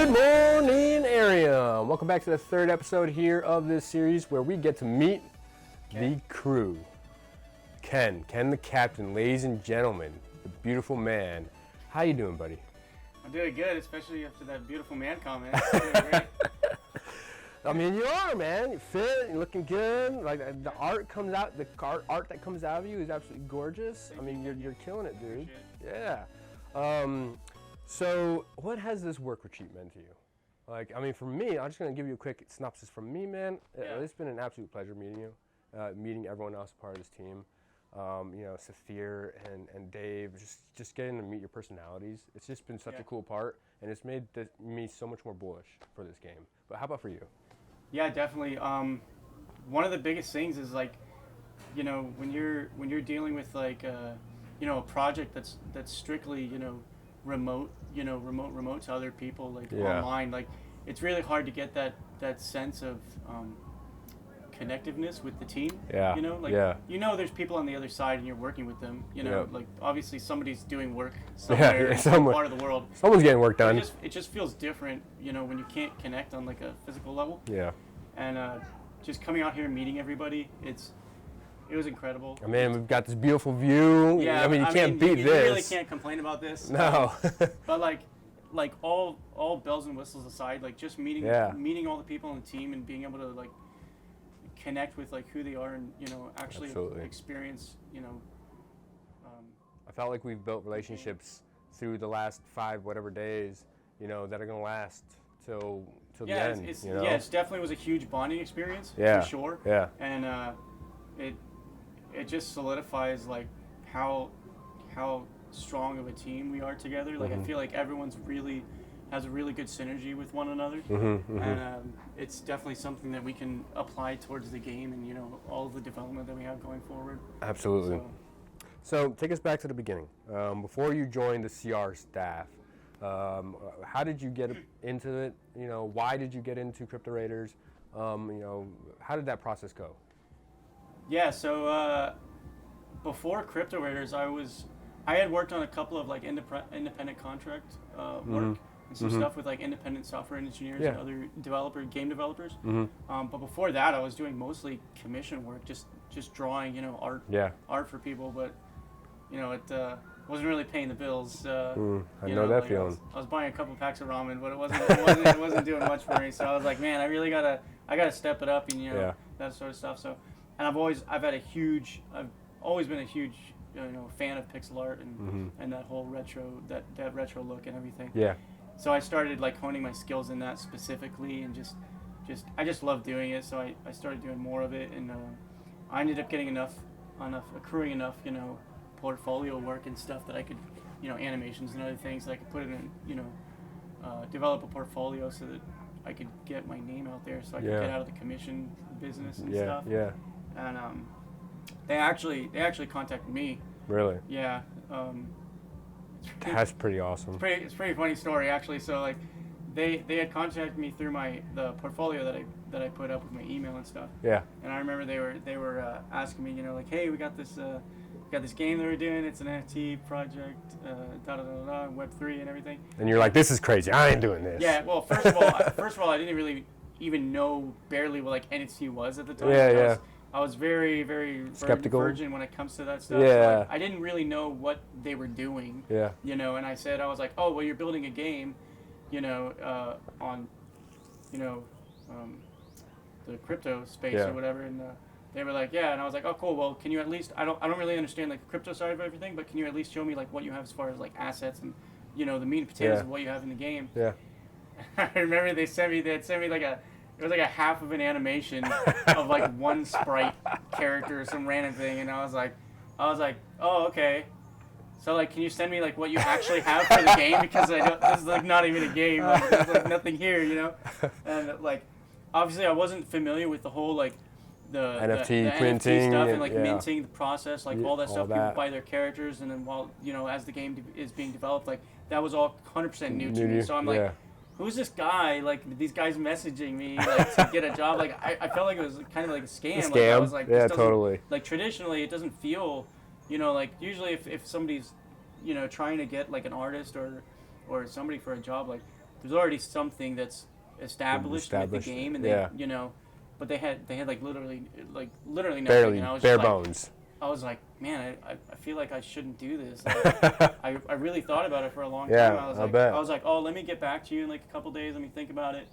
Good morning, area. Welcome back to the third episode here of this series where we get to meet the crew. Ken the captain, ladies and gentlemen, the beautiful man. How you doing, buddy? I'm doing good, especially after that beautiful man comment. I'm doing great. I mean, you are, man. You fit, you're looking good. Like the art comes out, the art that comes out of you is absolutely gorgeous. I mean, you're killing it, dude. Yeah. So what has this work retreat meant to you? Like, I mean, for me, I'm just gonna give you a quick synopsis from me, man. Yeah. It's been an absolute pleasure meeting you, meeting everyone else part of this team. You know, Saphir and Dave, just getting to meet your personalities. It's just been such a cool part, and it's made me so much more bullish for this game. But how about for you? Yeah, definitely. One of the biggest things is like, you know, when you're dealing with like, you know, a project that's strictly, you know, remote to other people, like online. Like, it's really hard to get that sense of connectiveness with the team. Yeah. You know, like you know, there's people on the other side, and you're working with them. You know, like obviously somebody's doing work somewhere in some part of the world. Someone's getting work done. It just feels different, you know, when you can't connect on like a physical level. Yeah. And just coming out here and meeting everybody, it was incredible. I mean, we've got this beautiful view. Yeah, I mean, you can't beat this. You really can't complain about this. No. But like all bells and whistles aside, like just meeting all the people on the team and being able to like connect with like who they are and, you know, actually experience, you know. I felt like we've built relationships through the last 5 whatever days, you know, that are gonna last till the end. You know? Yeah, it definitely was a huge bonding experience for sure. Yeah. And it just solidifies like how strong of a team we are together. Like I feel like everyone's has a really good synergy with one another, and it's definitely something that we can apply towards the game and, you know, all of the development that we have going forward. Absolutely. So take us back to the beginning. Before you joined the CR staff, how did you get into it? You know, why did you get into Crypto Raiders? You know, how did that process go? Yeah, so before Crypto Raiders, I had worked on a couple of like independent contract work and some stuff with like independent software engineers and other game developers. But before that, I was doing mostly commission work, just drawing, you know, art for people. But, you know, it wasn't really paying the bills. I know that like feeling. I was buying a couple packs of ramen, but it wasn't doing much for me. So I was like, man, I gotta step it up and, you know, that sort of stuff. So, and I've always been a huge, you know, fan of pixel art and that whole retro look and everything. Yeah. So I started like honing my skills in that specifically, and I just love doing it. So I started doing more of it, and I ended up getting accruing enough, you know, portfolio work and stuff that I could, you know, animations and other things that I could put in, you know, develop a portfolio so that I could get my name out there, so I could get out of the commission business and stuff. Yeah. And they actually contacted me. Really? Yeah. That's pretty awesome. It's a pretty funny story, actually. So like, they had contacted me through the portfolio that I put up with my email and stuff. Yeah. And I remember they were asking me, you know, like, hey, we got this game that we're doing. It's an NFT project, Web3 and everything. And you're like, this is crazy. I ain't doing this. Yeah. Well, first of all, I didn't really even know barely what like NFT was at the time. Yeah. I was very, very skeptical virgin when it comes to that stuff. Yeah. So, like, I didn't really know what they were doing. Yeah. You know, and I was like, oh, well, you're building a game, you know, on, you know, the crypto space or whatever, and they were like, yeah, and I was like, oh, cool. Well, can you at least? I don't really understand like the crypto side of everything, but can you at least show me like what you have as far as like assets and, you know, the meat and potatoes of what you have in the game? Yeah. I remember they sent me like it was like a half of an animation of like one sprite character or some random thing, and I was like, oh, okay. So like, can you send me like what you actually have for the game, because this is like not even a game. Like, there's like nothing here, you know. And like, obviously, I wasn't familiar with the whole like the NFT printing NFT stuff and like minting the process, like all that stuff. People buy their characters, and then while, you know, as the game is being developed, like that was all 100% new to me. So I'm like, who's this guy? Like, these guys messaging me like to get a job. Like, I felt like it was kind of like a scam. Like, I was like, totally. Like, traditionally, it doesn't feel, you know, like usually if somebody's, you know, trying to get like an artist or somebody for a job, like there's already something that's established with the game, and they, you know, but they had like literally nothing. Barely, and I was bare just bones. I was like, man, I feel like I shouldn't do this. Like, I really thought about it for a long time. I was like, oh, let me get back to you in like a couple days. Let me think about it.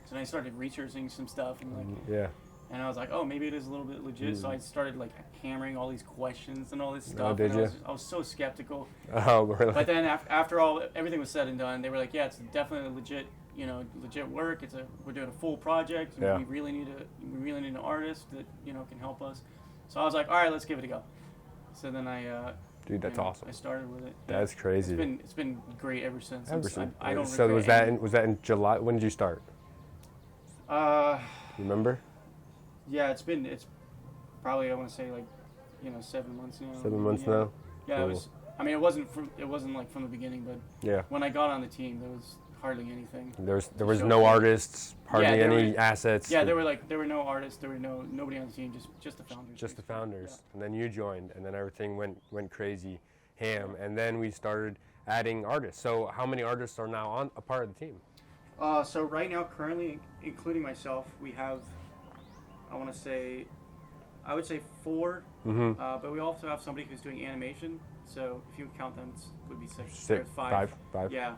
So then I started researching some stuff and like, and I was like, oh, maybe it is a little bit legit. So I started like hammering all these questions and all this stuff. Did you? I was so skeptical. Oh, really? But then after everything was said and done, they were like, yeah, it's definitely legit. You know, legit work. We're doing a full project. And we really need an artist that, you know, can help us. So I was like, all right, let's give it a go. So then dude, that's awesome. I started with it. That's crazy. It's been great ever since. I don't. So was that in July? When did you start? Remember? Yeah, it's probably, I want to say, like, you know, 7 months now. 7 months now. Yeah, cool. It was. I mean, it wasn't like from the beginning, but when I got on the team, there was hardly anything. There was no artists, hardly any assets. Yeah, there were no artists, there were nobody on the team, just the founders. Just the founders. Yeah. And then you joined, and then everything went crazy, ham, and then we started adding artists. So how many artists are now a part of the team? So right now, currently, including myself, we have, I would say 4. Mm-hmm. But we also have somebody who's doing animation. So if you count them, it would be 6. 5. Yeah.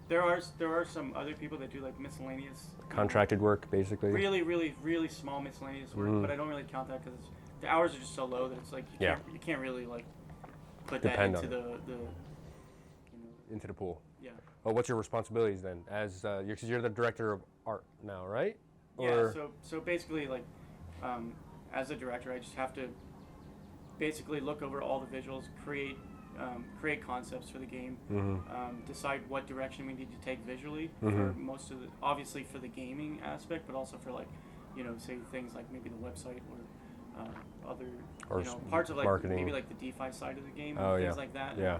There are some other people that do like miscellaneous contracted work, basically. Really, really, really small miscellaneous work, but I don't really count that because the hours are just so low that it's like you can't really like put that into into the pool. Yeah. Well, what's your responsibilities then, as because you're the director of art now, right? Yeah. So basically, like, as a director, I just have to basically look over all the visuals, create concepts for the game, decide what direction we need to take visually for most of obviously for the gaming aspect, but also for like, you know, say things like maybe the website or other parts of like marketing. Maybe like the DeFi side of the game, things like that. Yeah.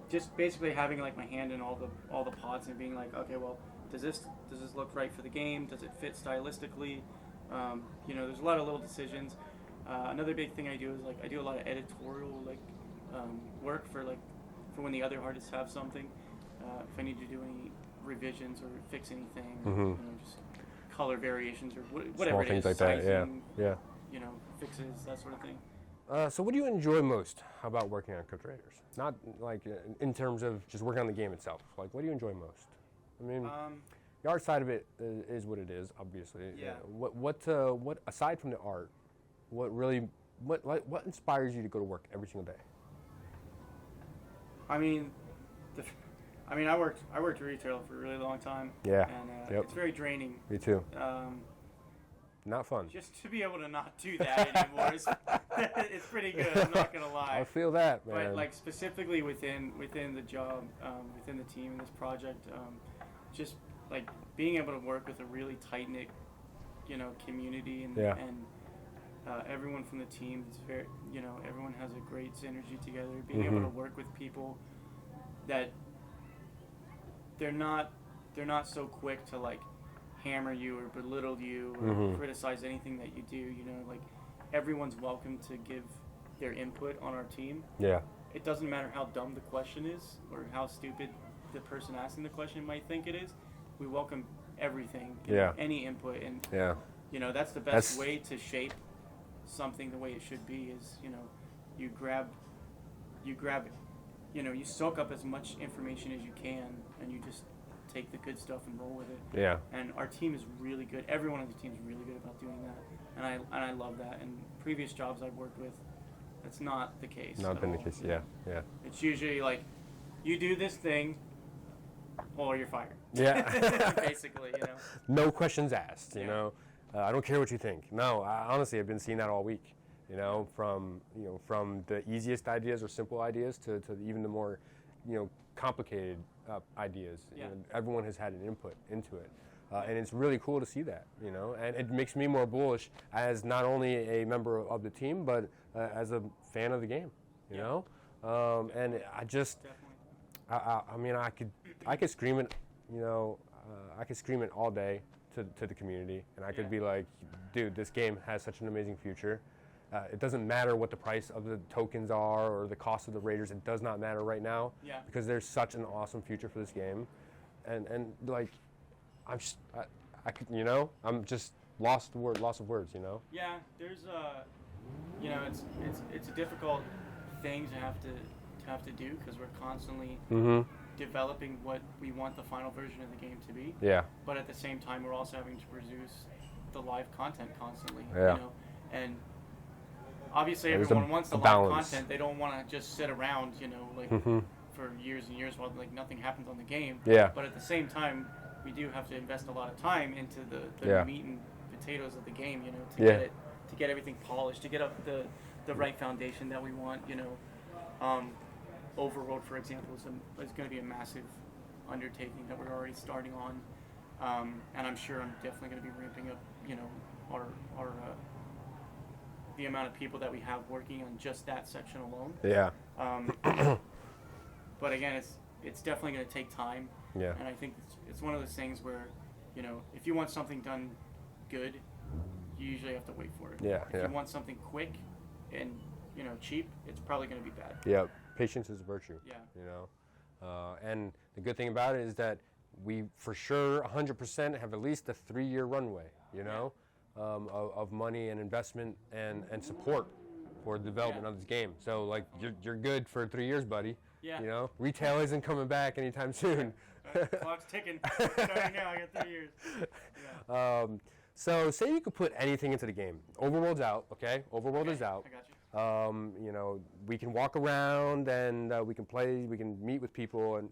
Just basically having like my hand in all the pots and being like, okay, well, does this look right for the game? Does it fit stylistically? You know, there's a lot of little decisions. Another big thing I do is like I do a lot of editorial like work for when the other artists have something. If I need to do any revisions or fix anything, you know, just color variations or whatever small it things is, like sizing, that. Yeah. You know, fixes, that sort of thing. So what do you enjoy most about working on Crypto Raiders? Not like in terms of just working on the game itself. Like, what do you enjoy most? I mean, the art side of it is what it is, obviously. Yeah. What aside from the art, what inspires you to go to work every single day? I mean, I worked retail for a really long time. Yeah. And it's very draining. Me too. Not fun. Just to be able to not do that anymore is it's pretty good. I'm not gonna lie. I feel that, man. But like specifically within the job, within the team in this project, just like being able to work with a really tight knit, you know, community and everyone from the team is very, you know, everyone has a great synergy together. Being able to work with people that they're not so quick to like hammer you or belittle you or criticize anything that you do. You know, like everyone's welcome to give their input on our team. Yeah. It doesn't matter how dumb the question is or how stupid the person asking the question might think it is. We welcome everything. Any input, and you know that's the best way to shape something the way it should be. Is, you know, you grab, you know, you soak up as much information as you can, and you just take the good stuff and roll with it. Yeah. And our team is really good. Everyone on the team is really good about doing that, and I love that. And previous jobs I've worked with, that's not the case. Not been the case. Yeah. It's usually like, you do this thing, or you're fired. Yeah. Basically, you know. No questions asked. You know, I don't care what you think. No, honestly, I've been seeing that all week. You know, from the easiest ideas or simple ideas to even the more, you know, complicated ideas. Yeah. You know, everyone has had an input into it, and it's really cool to see that. You know, and it makes me more bullish as not only a member of the team, but as a fan of the game. You know, and I just, I mean, I could scream it. You know, I could scream it all day to the community, and I could be like, dude, this game has such an amazing future. It doesn't matter what the price of the tokens are or the cost of the Raiders. It does not matter right now because there's such an awesome future for this game, and like, I could, I'm just lost of words. Yeah, there's it's a difficult thing to have to do because we're constantly developing what we want the final version of the game to be. Yeah. But at the same time, we're also having to produce the live content constantly. Yeah. And obviously There's everyone wants the live balance. content. They don't want to just sit around, for years and years while like nothing happens on the game. Yeah. But at the same time, we do have to invest a lot of time into the meat and potatoes of the game, to get everything polished, to get up the right foundation that we want, Overworld, for example, is going to be a massive undertaking that we're already starting on, and I'm sure I'm definitely going to be ramping up, our the amount of people that we have working on just that section alone. Yeah. But again, it's definitely going to take time. Yeah. And I think it's one of those things where, if you want something done good, you usually have to wait for it. Yeah. If you want something quick and cheap, it's probably going to be bad. Yeah. Patience is a virtue. Yeah. And the good thing about it is that we for sure 100% have at least a 3-year runway. Of money and investment and support for the development of this game. So like you're good for 3 years, buddy. Yeah. Retail isn't coming back anytime soon. Clock's ticking. Starting now, I got 3 years. Yeah. So say you could put anything into the game. Overworld's out, okay? Overworld is out. I got you. We can walk around and we can play, we can meet with people and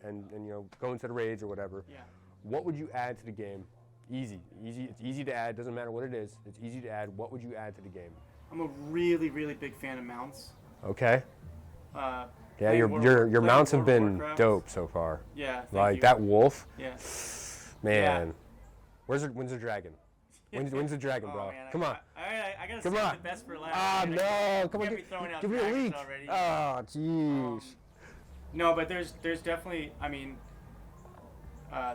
go into the raids or whatever. Yeah. What would you add to the game? Easy. It's easy to add. Doesn't matter what it is. It's easy to add. What would you add to the game? I'm a really, really big fan of mounts. Okay. Yeah, your mounts have been dope so far. Yeah. Like that wolf. Yeah. Man. When's the dragon? When's the dragon, bro? Oh, man, Come on. I gotta save the best for last. Ah, no. Come on. Give me a leak. Already. Oh, jeez. No, but there's definitely,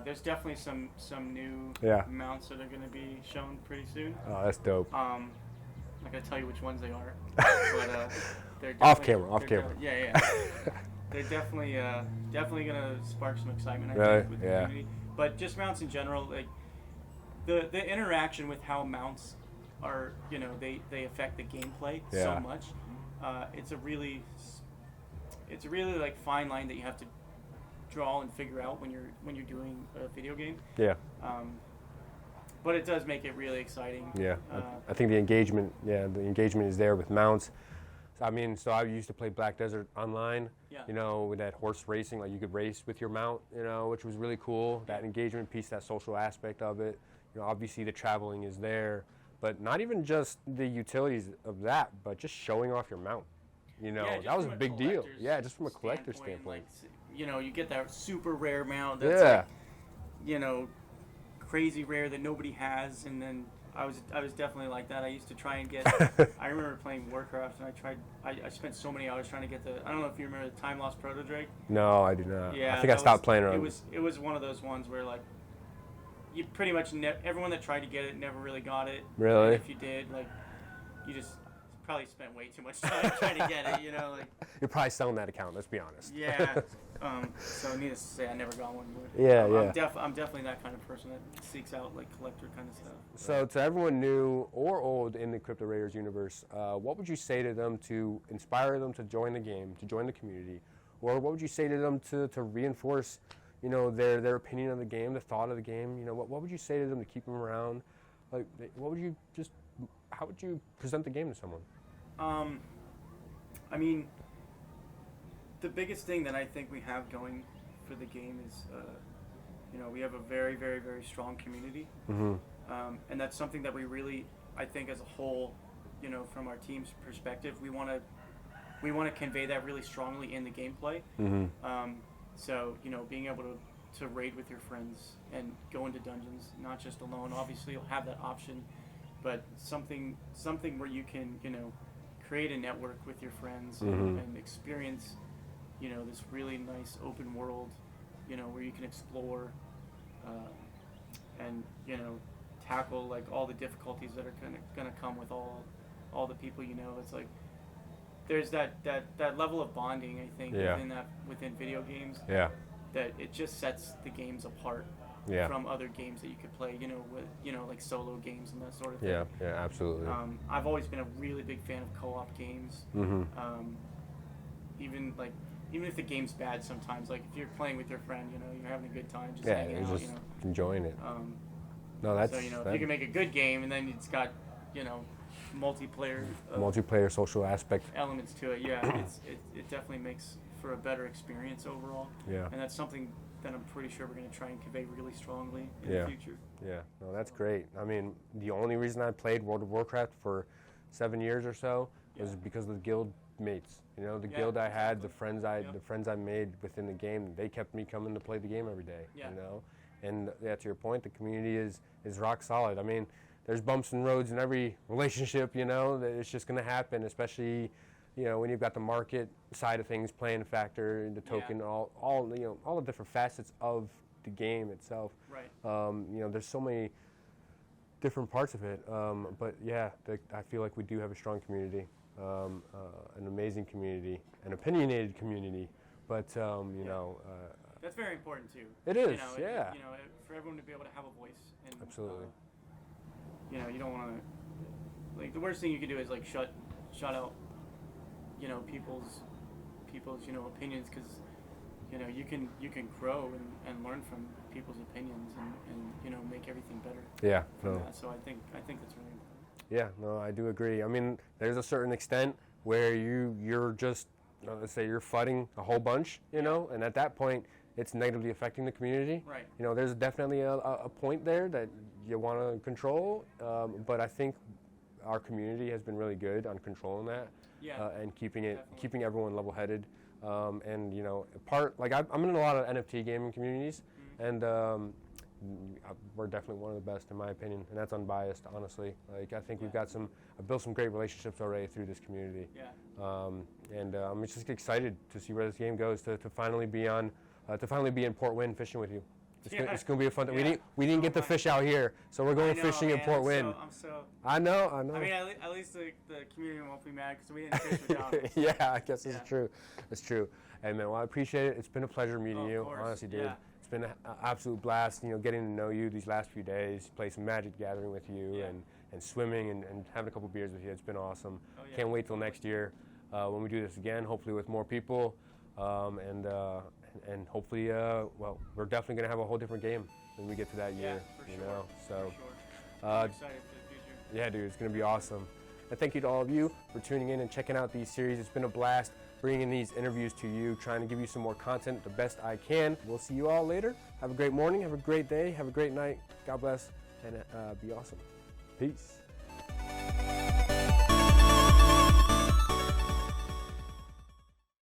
there's definitely some new mounts that are going to be shown pretty soon. Oh, that's dope. I'm not going to tell you which ones they are, but they're off camera. Yeah. They're definitely going to spark some excitement, I think, with the community. But just mounts in general, like the interaction with how mounts are, they affect the gameplay so much. It's a really like fine line that you have to draw and figure out when you're doing a video game. Yeah. But it does make it really exciting. Yeah. I think the engagement is there with mounts. So I used to play Black Desert online. Yeah. With that horse racing, like you could race with your mount, which was really cool. That engagement piece, that social aspect of it. Obviously the traveling is there, but not even just the utilities of that, but just showing off your mount. That was a big deal. Yeah, just from a collector's standpoint. Like, you get that super rare mount that's like, crazy rare that nobody has, and then I was definitely like that. I used to try and get I remember playing Warcraft and I spent so many hours trying to get I don't know if you remember the Time Lost Proto Drake. No, I do not. Yeah, I think I stopped playing around. It was one of those ones where like you pretty much everyone that tried to get it never really got it. Really? And if you did, like, you just probably spent way too much time trying to get it, like. You're probably selling that account, let's be honest. Yeah. So needless to say, I never got one. But, I'm definitely that kind of person that seeks out like collector kind of stuff. So to everyone new or old in the Crypto Raiders universe, what would you say to them to inspire them to join the game, to join the community, or what would you say to them to reinforce, their opinion of the game, the thought of the game? What would you say to them to keep them around? Like, how would you present the game to someone? The biggest thing that I think we have going for the game is, we have a very, very, very strong community. Mm-hmm. And that's something that we really, I think as a whole, from our team's perspective, we want to convey that really strongly in the gameplay. Mm-hmm. So, being able to raid with your friends and go into dungeons, not just alone. Obviously, you'll have that option, but something where you can, create a network with your friends and experience, this really nice open world, where you can explore and, tackle like all the difficulties that are gonna come with all all the people you know. It's like there's that level of bonding, I think, within video games. Yeah. That it just sets the games apart. Yeah. From other games that you could play, with like solo games and that sort of thing. Yeah, yeah, absolutely. I've always been a really big fan of co-op games. Mm-hmm. Even if the game's bad, sometimes, like if you're playing with your friend, you're having a good time, just yeah, hanging you're out, just enjoying it. No, that's so if you can make a good game, and then it's got multiplayer social aspect elements to it. Yeah, it definitely makes for a better experience overall. Yeah, and that's something that I'm pretty sure we're going to try and convey really strongly in the future. Yeah, no, that's great. I mean, the only reason I played World of Warcraft for 7 years or so was because of the guild mates. The guild I had, the friends I made within the game, they kept me coming to play the game every day. And to your point, the community is rock solid. I mean, there's bumps and roads in every relationship. It's just going to happen, especially when you've got the market side of things playing a factor, the token, all the different facets of the game itself. Right. There's so many different parts of it. But yeah, I feel like we do have a strong community, an amazing community, an opinionated community. But that's very important too. It is. For everyone to be able to have a voice. And, absolutely. You don't want to. The worst thing you can do is shut out. People's opinions, because you can grow and learn from people's opinions and make everything better. Yeah. So I think that's really important. Yeah, no, I do agree. I mean, there's a certain extent where you're just let's say you're flooding a whole bunch, and at that point it's negatively affecting the community. Right. There's definitely a point there that you want to control, but I think our community has been really good on controlling that. Yeah, and keeping everyone level-headed, and I'm in a lot of NFT gaming communities, and we're definitely one of the best in my opinion, and that's unbiased, honestly. I think we've got built some great relationships already through this community. Yeah. And I'm just excited to see where this game goes, to finally be in Port Win fishing with you. It's going to be a fun thing. We didn't get the fish out here, so we're going fishing in Port Win. I know. I mean, at least the community won't be mad because we didn't fish without us. Yeah, I guess it's true. It's true. Hey, man, well, I appreciate it. It's been a pleasure meeting you. Course. Honestly, dude. Yeah. It's been an absolute blast, getting to know you these last few days, play some Magic Gathering with you, and swimming and having a couple beers with you. It's been awesome. Oh, yeah. Can't wait till next year when we do this again, hopefully with more people, and hopefully, we're definitely going to have a whole different game when we get to that year, for sure. So, for sure. I'm excited for the future. Yeah, dude, it's going to be awesome. And thank you to all of you for tuning in and checking out these series. It's been a blast bringing these interviews to you, trying to give you some more content the best I can. We'll see you all later. Have a great morning, have a great day, have a great night. God bless, and be awesome. Peace.